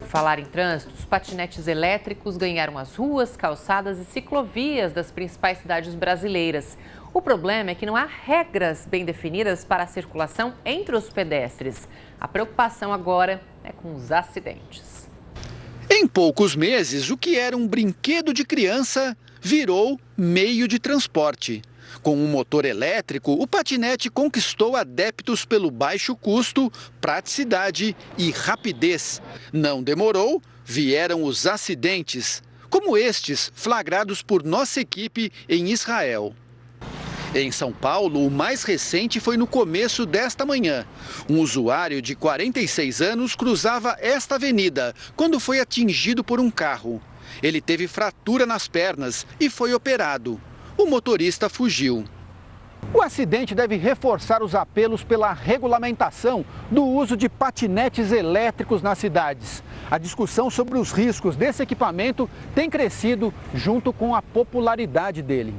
Falar em trânsito, os patinetes elétricos ganharam as ruas, calçadas e ciclovias das principais cidades brasileiras. O problema é que não há regras bem definidas para a circulação entre os pedestres. A preocupação agora é com os acidentes. Em poucos meses, o que era um brinquedo de criança virou meio de transporte. Com um motor elétrico, o patinete conquistou adeptos pelo baixo custo, praticidade e rapidez. Não demorou, vieram os acidentes, como estes flagrados por nossa equipe em Israel. Em São Paulo, o mais recente foi no começo desta manhã. Um usuário de 46 anos cruzava esta avenida quando foi atingido por um carro. Ele teve fratura nas pernas e foi operado. O motorista fugiu. O acidente deve reforçar os apelos pela regulamentação do uso de patinetes elétricos nas cidades. A discussão sobre os riscos desse equipamento tem crescido junto com a popularidade dele.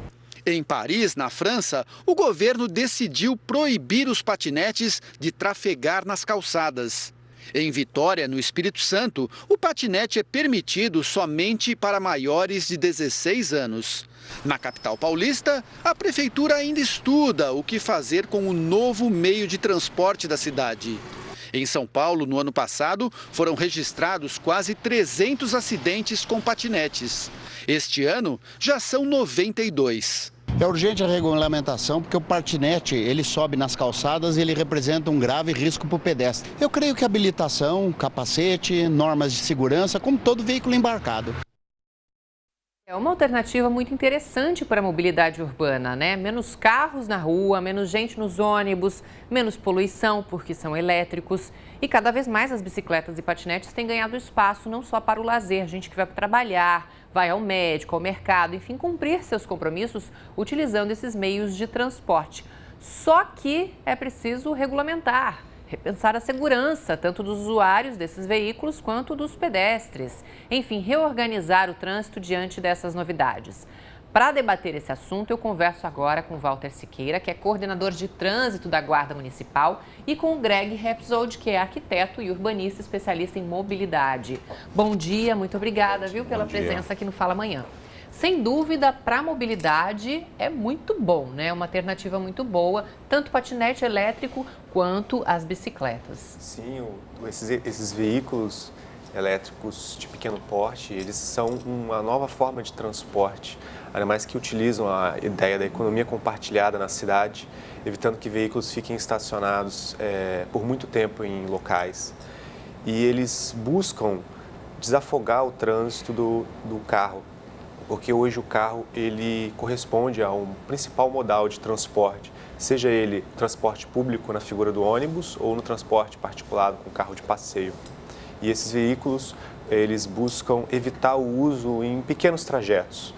Em Paris, na França, o governo decidiu proibir os patinetes de trafegar nas calçadas. Em Vitória, no Espírito Santo, o patinete é permitido somente para maiores de 16 anos. Na capital paulista, a prefeitura ainda estuda o que fazer com o novo meio de transporte da cidade. Em São Paulo, no ano passado, foram registrados quase 300 acidentes com patinetes. Este ano, já são 92. É urgente a regulamentação porque o patinete, ele sobe nas calçadas e ele representa um grave risco para o pedestre. Eu creio que habilitação, capacete, normas de segurança, como todo veículo embarcado. É uma alternativa muito interessante para a mobilidade urbana, né? Menos carros na rua, menos gente nos ônibus, menos poluição porque são elétricos. E cada vez mais as bicicletas e patinetes têm ganhado espaço não só para o lazer, gente que vai trabalhar, vai ao médico, ao mercado, enfim, cumprir seus compromissos utilizando esses meios de transporte. Só que é preciso regulamentar, repensar a segurança, tanto dos usuários desses veículos quanto dos pedestres. Enfim, reorganizar o trânsito diante dessas novidades. Para debater esse assunto, eu converso agora com Walter Siqueira, que é coordenador de trânsito da Guarda Municipal, e com o Greg Repsold, que é arquiteto e urbanista especialista em mobilidade. Bom dia, muito obrigada, pela presença aqui no Fala Amanhã. Sem dúvida, para a mobilidade é muito bom, né? Uma alternativa muito boa, tanto patinete elétrico quanto as bicicletas. Sim, esses veículos elétricos de pequeno porte, eles são uma nova forma de transporte, ainda mais que utilizam a ideia da economia compartilhada na cidade, evitando que veículos fiquem estacionados por muito tempo em locais. E eles buscam desafogar o trânsito do carro, porque hoje o carro ele corresponde a um principal modal de transporte, seja ele transporte público na figura do ônibus ou no transporte particular com carro de passeio. E esses veículos, eles buscam evitar o uso em pequenos trajetos.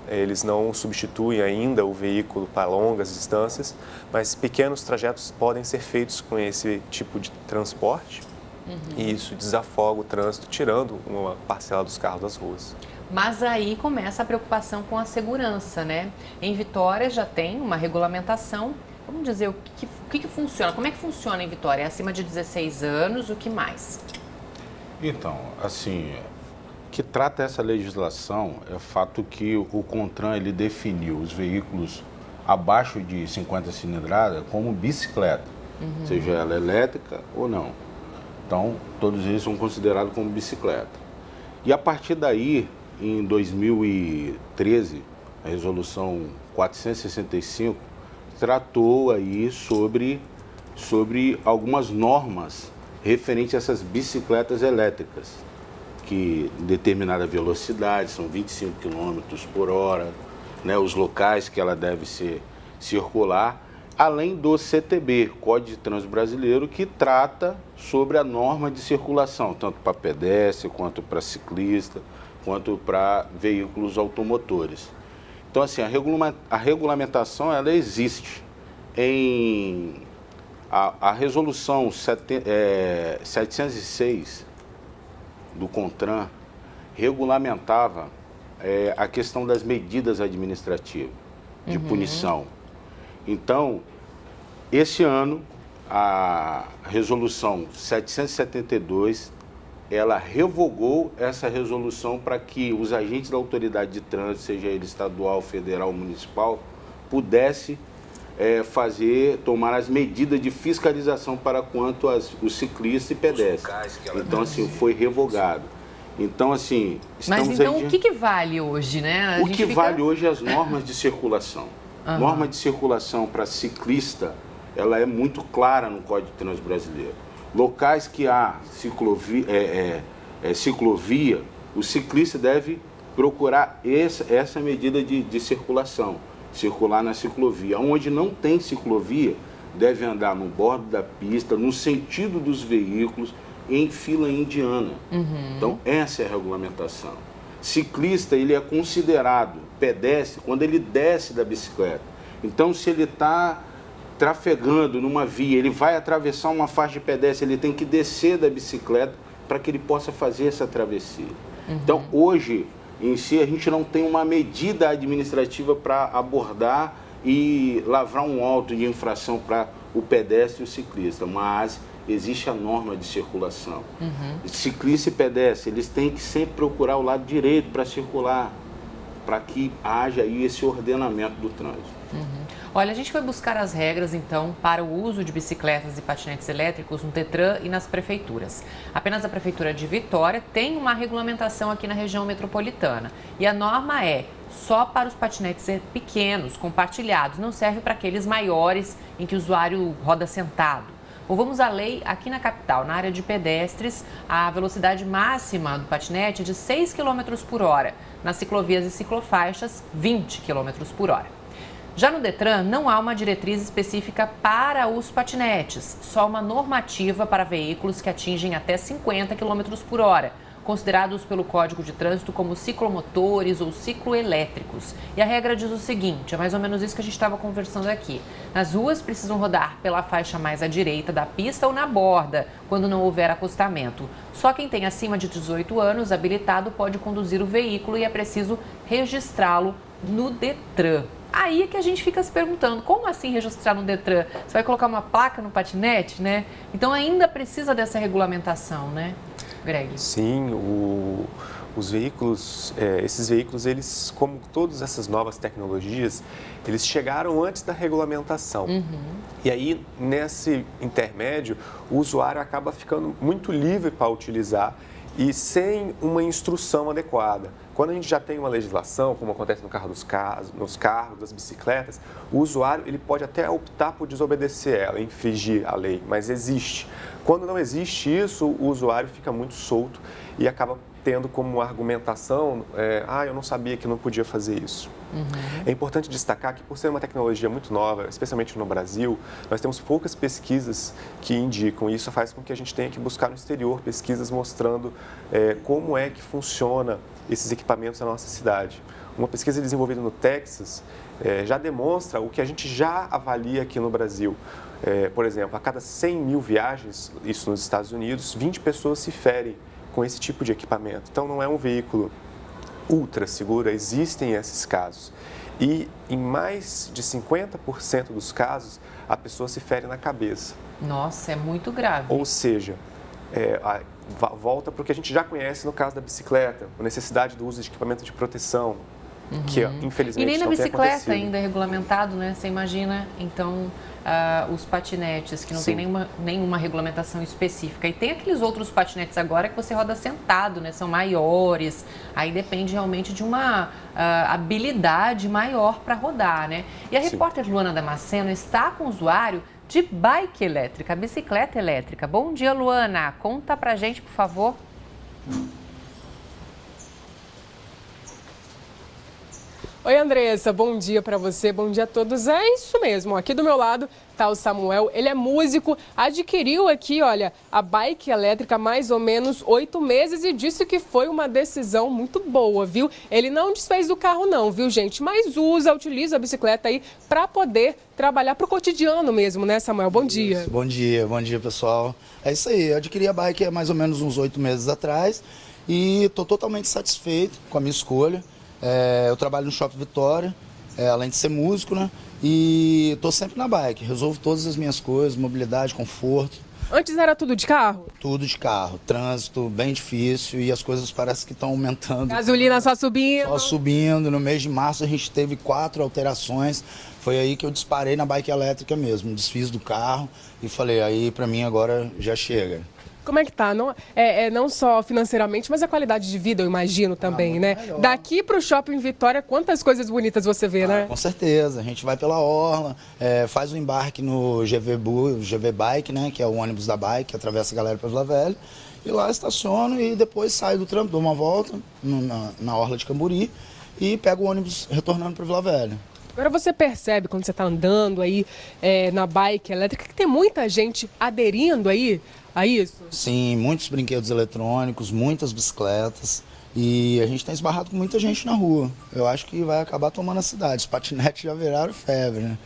Eles não substituem ainda o veículo para longas distâncias, mas pequenos trajetos podem ser feitos com esse tipo de transporte. E isso desafoga o trânsito, tirando uma parcela dos carros das ruas. Mas aí começa a preocupação com a segurança, né? Em Vitória já tem uma regulamentação. Vamos dizer o que funciona. Como é que funciona em Vitória? É acima de 16 anos, o que mais? Então, assim, que trata essa legislação é o fato que o CONTRAN ele definiu os veículos abaixo de 50 cilindradas como bicicleta, seja ela elétrica ou não. Então, todos eles são considerados como bicicleta. E a partir daí, em 2013, a resolução 465 tratou aí sobre algumas normas referentes a essas bicicletas elétricas, que em determinada velocidade, são 25 km por hora, né, os locais que ela deve circular, além do CTB, Código de Trânsito Brasileiro, que trata sobre a norma de circulação, tanto para pedestre, quanto para ciclista, quanto para veículos automotores. Então, assim, a regulamentação, ela existe. A resolução 706 do CONTRAN regulamentava a questão das medidas administrativas de punição. Então, esse ano, a resolução 772 ela revogou essa resolução para que os agentes da autoridade de trânsito, seja ele estadual, federal ou municipal, pudesse tomar as medidas de fiscalização para quanto os ciclistas e pedestres. Então, assim, foi revogado. Então, assim... Mas então o que vale hoje, né? O que vale hoje é as normas de circulação. Norma de circulação para ciclista, ela é muito clara no Código de Trânsito Brasileiro. Locais que há ciclovia, o ciclista deve procurar essa medida de circulação, circular na ciclovia. Onde não tem ciclovia, deve andar no bordo da pista, no sentido dos veículos, em fila indiana. Então, essa é a regulamentação. Ciclista, ele é considerado pedestre quando ele desce da bicicleta. Então, se ele está trafegando numa via, ele vai atravessar uma faixa de pedestre, ele tem que descer da bicicleta para que ele possa fazer essa travessia. Então, hoje, em si, a gente não tem uma medida administrativa para abordar e lavrar um auto de infração para o pedestre e o ciclista, mas existe a norma de circulação. Ciclista e pedestre, eles têm que sempre procurar o lado direito para circular, para que haja aí esse ordenamento do trânsito. Olha, a gente foi buscar as regras, então, para o uso de bicicletas e patinetes elétricos no Detran e nas prefeituras. Apenas a Prefeitura de Vitória tem uma regulamentação aqui na região metropolitana. E a norma é só para os patinetes pequenos, compartilhados, não serve para aqueles maiores em que o usuário roda sentado. Ou vamos à lei aqui na capital, na área de pedestres, a velocidade máxima do patinete é de 6 km por hora. Nas ciclovias e ciclofaixas, 20 km por hora. Já no Detran, não há uma diretriz específica para os patinetes, só uma normativa para veículos que atingem até 50 km por hora, considerados pelo Código de Trânsito como ciclomotores ou cicloelétricos. E a regra diz o seguinte, é mais ou menos isso que a gente estava conversando aqui. Nas ruas precisam rodar pela faixa mais à direita da pista ou na borda, quando não houver acostamento. Só quem tem acima de 18 anos habilitado pode conduzir o veículo e é preciso registrá-lo no Detran. Aí é que a gente fica se perguntando, como assim registrar no Detran? Você vai colocar uma placa no patinete, né? Então ainda precisa dessa regulamentação, né, Greg? Sim, os veículos, esses veículos, eles, como todas essas novas tecnologias, eles chegaram antes da regulamentação. E aí, nesse intermédio, o usuário acaba ficando muito livre para utilizar e sem uma instrução adequada. Quando a gente já tem uma legislação, como acontece no carro nos carros, das bicicletas, o usuário ele pode até optar por desobedecer ela, infringir a lei, mas existe. Quando não existe isso, o usuário fica muito solto e acaba tendo como argumentação, eu não sabia que não podia fazer isso. É importante destacar que, por ser uma tecnologia muito nova, especialmente no Brasil, nós temos poucas pesquisas que indicam, e isso faz com que a gente tenha que buscar no exterior pesquisas mostrando como é que funciona esses equipamentos na nossa cidade. Uma pesquisa desenvolvida no Texas já demonstra o que a gente já avalia aqui no Brasil. Por exemplo, a cada 100 mil viagens, isso nos Estados Unidos, 20 pessoas se ferem com esse tipo de equipamento. Então, não é um veículo ultra seguro, existem esses casos. E em mais de 50% dos casos, a pessoa se fere na cabeça. Nossa, é muito grave. Ou seja, volta para o que a gente já conhece no caso da bicicleta, a necessidade do uso de equipamento de proteção, que infelizmente e nem na não tem bicicleta acontecido. ainda é regulamentado, né? Você imagina, então, os patinetes, que não tem nenhuma regulamentação específica. E tem aqueles outros patinetes agora que você roda sentado, né? São maiores, aí depende realmente de uma habilidade maior para rodar, né? E a repórter Luana Damasceno está com o usuário de bike elétrica, bicicleta elétrica. Bom dia, Luana. Conta pra gente, por favor. Oi, Andressa, bom dia para você, bom dia a todos. É isso mesmo, aqui do meu lado tá o Samuel, ele é músico, adquiriu aqui, olha, a bike elétrica há mais ou menos 8 meses e disse que foi uma decisão muito boa, viu? Ele não desfez do carro não, viu, gente? Mas utiliza a bicicleta aí para poder trabalhar pro cotidiano mesmo, né, Samuel? Bom dia. Bom dia, pessoal. É isso aí, eu adquiri a bike há mais ou menos uns 8 meses atrás e tô totalmente satisfeito com a minha escolha. Eu trabalho no Shopping Vitória, além de ser músico, né? E estou sempre na bike, resolvo todas as minhas coisas, mobilidade, conforto. Antes era tudo de carro? Tudo de carro, trânsito bem difícil e as coisas parecem que estão aumentando. Gasolina só subindo? Só subindo. No mês de março a gente teve 4 alterações. Foi aí que eu disparei na bike elétrica mesmo. Desfiz do carro e falei, aí pra mim agora já chega. Como é que tá? Não, não só financeiramente, mas a qualidade de vida, eu imagino também, né? Melhor. Daqui pro Shopping Vitória, quantas coisas bonitas você vê, né? Com certeza. A gente vai pela orla, faz o embarque no GV Bike, né? Que é o ônibus da bike, que atravessa a galera pra Vila Velha. E lá estaciono e depois saio do trampo, dou uma volta na orla de Camburi e pego o ônibus retornando pra Vila Velha. Agora você percebe, quando você está andando aí na bike elétrica, que tem muita gente aderindo aí a isso? Sim, muitos brinquedos eletrônicos, muitas bicicletas. E a gente tem esbarrado com muita gente na rua. Eu acho que vai acabar tomando a cidade. Os patinetes já viraram febre, né?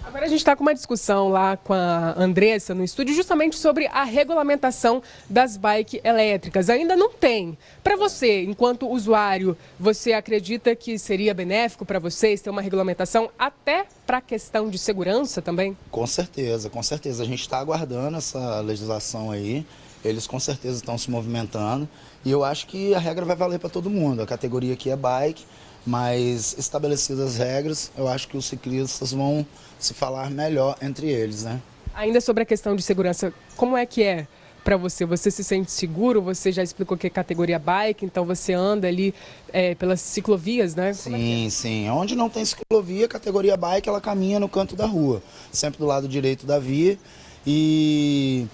Agora a gente está com uma discussão lá com a Andressa no estúdio justamente sobre a regulamentação das bikes elétricas. Ainda não tem. Para você, enquanto usuário, você acredita que seria benéfico para vocês ter uma regulamentação até para a questão de segurança também? Com certeza, com certeza. A gente está aguardando essa legislação aí. Eles com certeza estão se movimentando. E eu acho que a regra vai valer para todo mundo. A categoria aqui é bike. Mas estabelecidas as regras, eu acho que os ciclistas vão se falar melhor entre eles, né? Ainda sobre a questão de segurança, como é que é para você? Você se sente seguro? Você já explicou que é categoria bike, então você anda ali pelas ciclovias, né? Sim, sim. Onde não tem ciclovia, a categoria bike, ela caminha no canto da rua, sempre do lado direito da via. E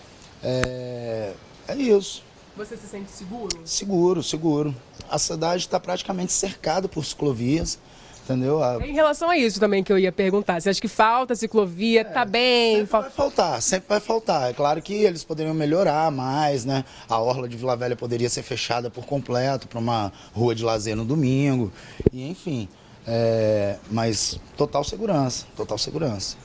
é isso. Você se sente seguro? Seguro, seguro. A cidade está praticamente cercada por ciclovias, entendeu? Em relação a isso também que eu ia perguntar, você acha que falta ciclovia? Tá bem? Sempre vai faltar. É claro que eles poderiam melhorar mais, né? A orla de Vila Velha poderia ser fechada por completo para uma rua de lazer no domingo. E enfim, mas total segurança, total segurança.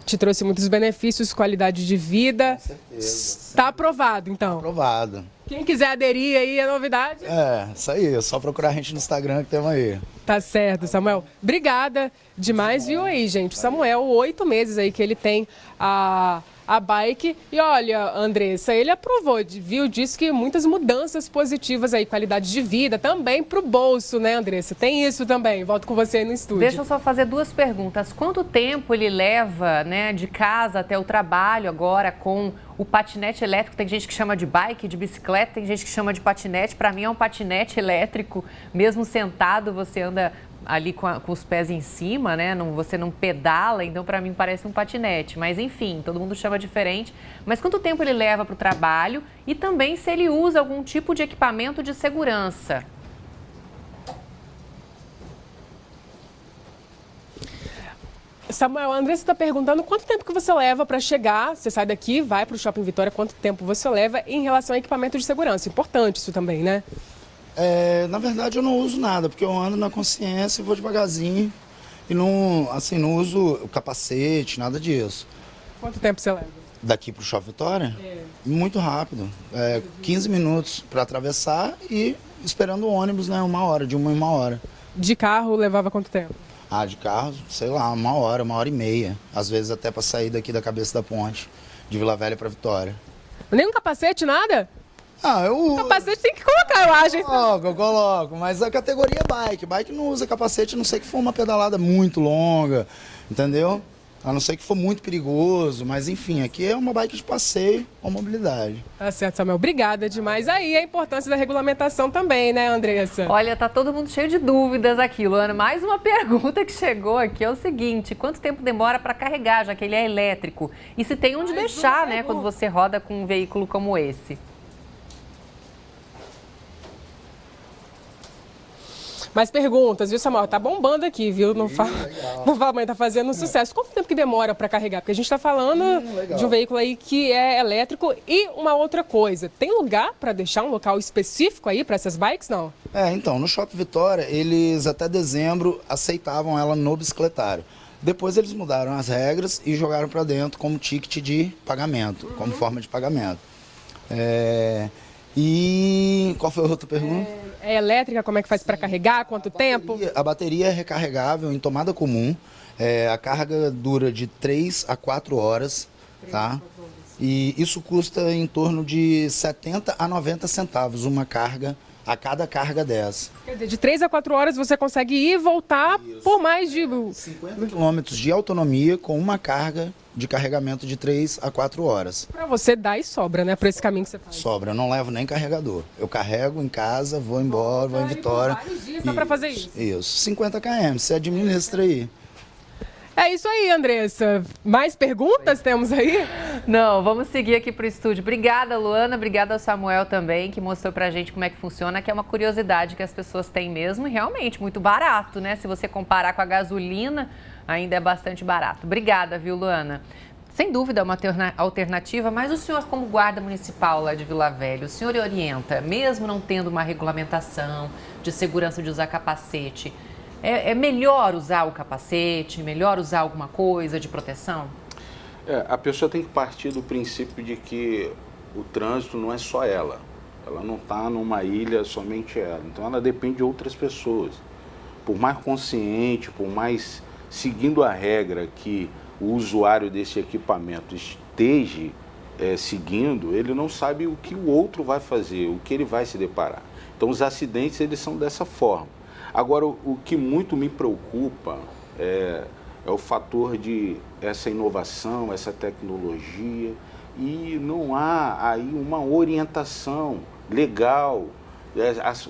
Te trouxe muitos benefícios, qualidade de vida. Com certeza. Está aprovado, então? Aprovado. Quem quiser aderir aí, é novidade? Isso aí. É só procurar a gente no Instagram que temos aí. Tá certo, Samuel. Obrigada demais, viu aí, gente? Samuel, 8 meses aí que ele tem a bike. E olha, Andressa, ele aprovou, viu? Disse que muitas mudanças positivas aí, qualidade de vida, também pro bolso, né, Andressa? Tem isso também. Volto com você aí no estúdio. Deixa eu só fazer 2 perguntas. Quanto tempo ele leva, né, de casa até o trabalho agora com o patinete elétrico? Tem gente que chama de bike, de bicicleta, tem gente que chama de patinete. Para mim é um patinete elétrico. Mesmo sentado, você anda ali com os pés em cima, né? Você não pedala, então para mim parece um patinete. Mas enfim, todo mundo chama diferente. Mas quanto tempo ele leva para o trabalho e também se ele usa algum tipo de equipamento de segurança? Samuel, a Andressa está perguntando quanto tempo que você leva para chegar, você sai daqui, vai para o Shopping Vitória, quanto tempo você leva em relação a equipamento de segurança. Importante isso também, né? Na verdade eu não uso nada, porque eu ando na consciência e vou devagarzinho e não uso o capacete, nada disso. Quanto tempo você leva? Daqui para o Shopping Vitória? Muito rápido. 15 minutos para atravessar e esperando o ônibus, né? 1 hora, de 1 em 1 hora. De carro levava quanto tempo? De carro, sei lá, 1 hora, 1h30. Às vezes até para sair daqui da cabeça da ponte, de Vila Velha para Vitória. Nem um capacete, nada? O capacete tem que colocar, eu acho. Eu coloco, mas a categoria é bike. Bike não usa capacete, a não ser que for uma pedalada muito longa, entendeu? A não ser que for muito perigoso, mas enfim, aqui é uma bike de passeio com mobilidade. Tá certo, Samuel. Obrigada demais. Aí a importância da regulamentação também, né, Andressa? Olha, tá todo mundo cheio de dúvidas aqui, Luana. Mais uma pergunta que chegou aqui é o seguinte: quanto tempo demora para carregar, já que ele é elétrico? E se tem onde deixar, né, quando você roda com um veículo como esse? Mais perguntas, viu, Samuel? Tá bombando aqui, viu? Não fala, mas tá fazendo sucesso. Quanto tempo que demora para carregar? Porque a gente está falando de um veículo aí que é elétrico. E uma outra coisa, tem lugar para deixar um local específico aí para essas bikes, não? Então, no Shopping Vitória, eles até dezembro aceitavam ela no bicicletário. Depois eles mudaram as regras e jogaram para dentro como ticket de pagamento, como forma de pagamento. E qual foi a outra pergunta? É elétrica, como é que faz para carregar? Quanto tempo? A bateria é recarregável em tomada comum. A carga dura de 3 a 4 horas, tá? E isso custa em torno de 70 a 90 centavos uma carga, a cada carga dessa. Quer dizer, de 3 a 4 horas você consegue ir e voltar por mais de 50 quilômetros de autonomia com uma carga de carregamento de 3 a 4 horas. Para você dá e sobra, né? Para esse caminho que você faz. Sobra, eu não levo nem carregador. Eu carrego em casa, vou embora, vou em Vitória. Vários dias dá para fazer isso. Isso, 50 km, você administra aí. É isso aí, Andressa. Mais perguntas temos aí? Não, vamos seguir aqui para o estúdio. Obrigada, Luana. Obrigada ao Samuel também, que mostrou para a gente como é que funciona, que é uma curiosidade que as pessoas têm mesmo e realmente muito barato, né? Se você comparar com a gasolina, ainda é bastante barato. Obrigada, viu, Luana? Sem dúvida, é uma alternativa, mas o senhor, como guarda municipal lá de Vila Velha, o senhor orienta, mesmo não tendo uma regulamentação de segurança de usar capacete, é melhor usar o capacete, melhor usar alguma coisa de proteção? A pessoa tem que partir do princípio de que o trânsito não é só ela. Ela não está numa ilha somente ela. Então ela depende de outras pessoas. Por mais consciente, por mais seguindo a regra que o usuário desse equipamento esteja seguindo, ele não sabe o que o outro vai fazer, o que ele vai se deparar. Então os acidentes eles são dessa forma. Agora, o que muito me preocupa é o fator de essa inovação, essa tecnologia, e não há aí uma orientação legal.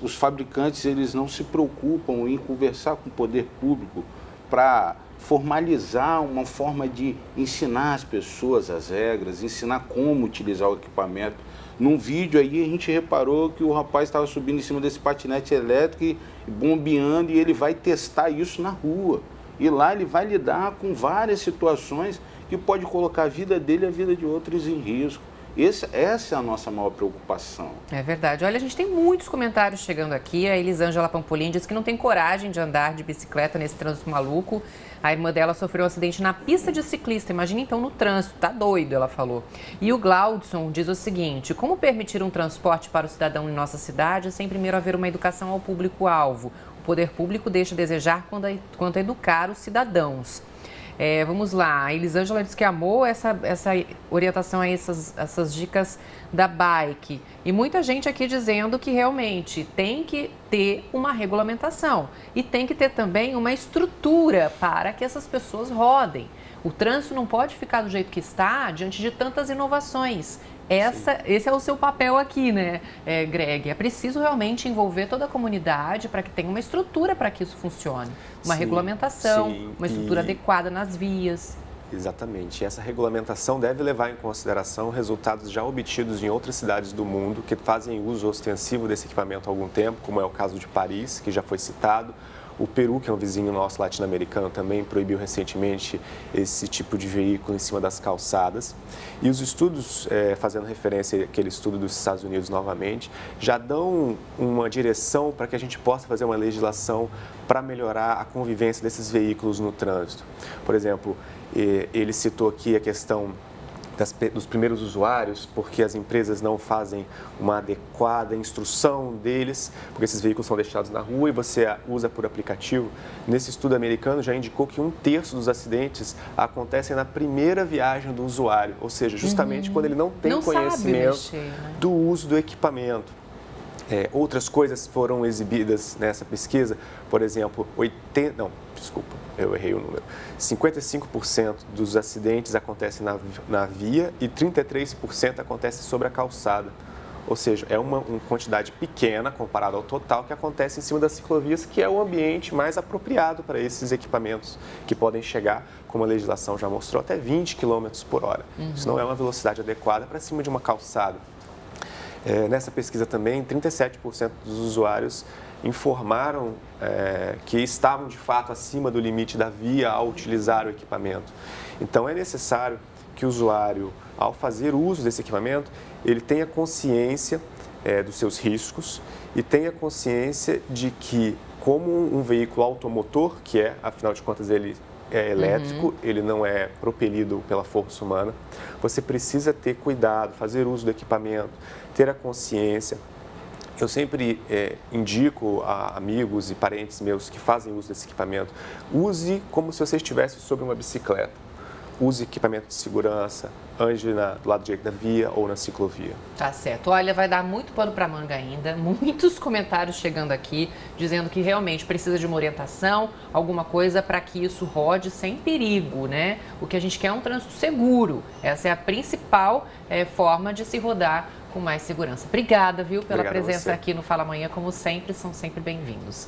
Os fabricantes eles não se preocupam em conversar com o poder público para formalizar uma forma de ensinar as pessoas as regras, ensinar como utilizar o equipamento. Num vídeo aí a gente reparou que o rapaz estava subindo em cima desse patinete elétrico e bombeando, e ele vai testar isso na rua. E lá ele vai lidar com várias situações que pode colocar a vida dele e a vida de outros em risco. Essa é a nossa maior preocupação. É verdade. Olha, a gente tem muitos comentários chegando aqui. A Elisângela Pampolin diz que não tem coragem de andar de bicicleta nesse trânsito maluco. A irmã dela sofreu um acidente na pista de ciclista. Imagina então no trânsito. Tá doido, ela falou. E o Glaudson diz o seguinte: como permitir um transporte para o cidadão em nossa cidade sem primeiro haver uma educação ao público-alvo? O poder público deixa a desejar quanto a educar os cidadãos. Vamos lá, a Elisângela disse que amou essa orientação, essas dicas da bike. E muita gente aqui dizendo que realmente tem que ter uma regulamentação e tem que ter também uma estrutura para que essas pessoas rodem. O trânsito não pode ficar do jeito que está diante de tantas inovações. Esse é o seu papel aqui, né, Greg? É preciso realmente envolver toda a comunidade para que tenha uma estrutura para que isso funcione. Uma regulamentação, uma estrutura adequada nas vias. Exatamente. E essa regulamentação deve levar em consideração resultados já obtidos em outras cidades do mundo que fazem uso ostensivo desse equipamento há algum tempo, como é o caso de Paris, que já foi citado. O Peru, que é um vizinho nosso latino-americano, também proibiu recentemente esse tipo de veículo em cima das calçadas. E os estudos, fazendo referência àquele estudo dos Estados Unidos novamente, já dão uma direção para que a gente possa fazer uma legislação para melhorar a convivência desses veículos no trânsito. Por exemplo, ele citou aqui a questão dos primeiros usuários, porque as empresas não fazem uma adequada instrução deles, porque esses veículos são deixados na rua e você usa por aplicativo. Nesse estudo americano já indicou que 1/3 dos acidentes acontecem na primeira viagem do usuário, ou seja, justamente quando ele não tem conhecimento do uso do equipamento. Outras coisas foram exibidas nessa pesquisa, por exemplo, 55% dos acidentes acontecem na via e 33% acontecem sobre a calçada. Ou seja, é uma quantidade pequena comparada ao total que acontece em cima das ciclovias, que é o ambiente mais apropriado para esses equipamentos, que podem chegar, como a legislação já mostrou, até 20 km por hora. Isso não é uma velocidade adequada para cima de uma calçada. Nessa pesquisa também, 37% dos usuários informaram que estavam de fato acima do limite da via ao utilizar o equipamento. Então é necessário que o usuário, ao fazer uso desse equipamento, ele tenha consciência dos seus riscos e tenha consciência de que, como um veículo automotor, que afinal de contas ele é elétrico, ele não é propelido pela força humana, você precisa ter cuidado, fazer uso do equipamento, ter a consciência. Eu sempre indico a amigos e parentes meus que fazem uso desse equipamento, use como se você estivesse sobre uma bicicleta. use equipamento de segurança, ande do lado direito da via ou na ciclovia. Tá certo. Olha, vai dar muito pano para manga ainda, muitos comentários chegando aqui, dizendo que realmente precisa de uma orientação, alguma coisa para que isso rode sem perigo, né? O que a gente quer é um trânsito seguro. Essa é a principal forma de se rodar com mais segurança. Obrigada, viu, pela presença aqui no Fala Amanhã. Como sempre, são sempre bem-vindos.